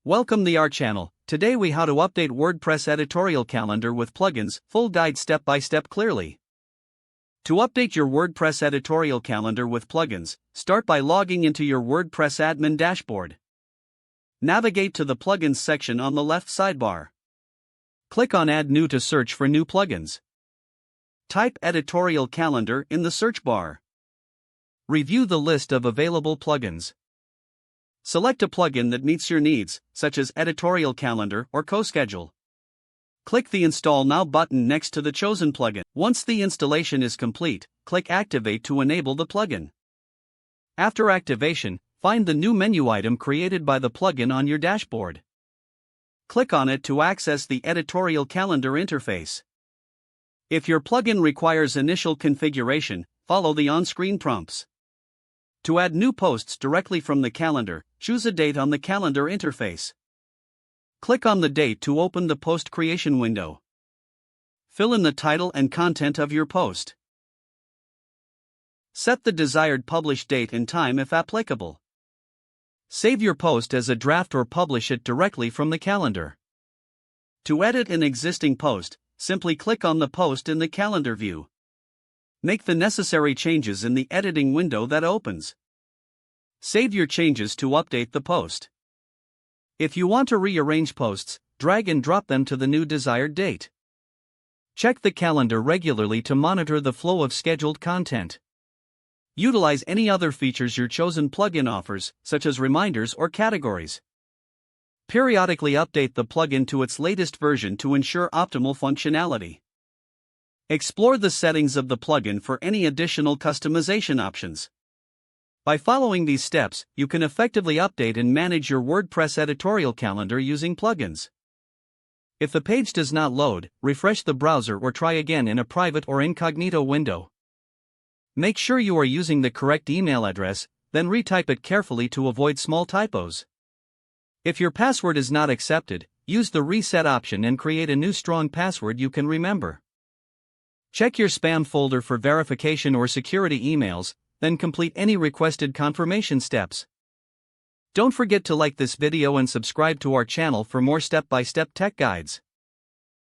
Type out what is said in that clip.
Welcome to our channel. Today we how to update WordPress editorial calendar with plugins, full guide step by step clearly. To update your WordPress editorial calendar with plugins, start by logging into your WordPress admin dashboard. Navigate to the plugins section on the left sidebar. Click on Add New to search for new plugins. Type Editorial Calendar in the search bar. Review the list of available plugins. Select a plugin that meets your needs, such as Editorial Calendar or CoSchedule. Click the Install Now button next to the chosen plugin. Once the installation is complete, click Activate to enable the plugin. After activation, find the new menu item created by the plugin on your dashboard. Click on it to access the Editorial Calendar interface. If your plugin requires initial configuration, follow the on-screen prompts. To add new posts directly from the calendar, choose a date on the calendar interface. Click on the date to open the post creation window. Fill in the title and content of your post. Set the desired publish date and time if applicable. Save your post as a draft or publish it directly from the calendar. To edit an existing post, simply click on the post in the calendar view. Make the necessary changes in the editing window that opens. Save your changes to update the post. If you want to rearrange posts, drag and drop them to the new desired date. Check the calendar regularly to monitor the flow of scheduled content. Utilize any other features your chosen plugin offers, such as reminders or categories. Periodically update the plugin to its latest version to ensure optimal functionality. Explore the settings of the plugin for any additional customization options. By following these steps, you can effectively update and manage your WordPress editorial calendar using plugins. If the page does not load, refresh the browser or try again in a private or incognito window. Make sure you are using the correct email address, then retype it carefully to avoid small typos. If your password is not accepted, use the reset option and create a new strong password you can remember. Check your spam folder for verification or security emails, then complete any requested confirmation steps. Don't forget to like this video and subscribe to our channel for more step-by-step tech guides.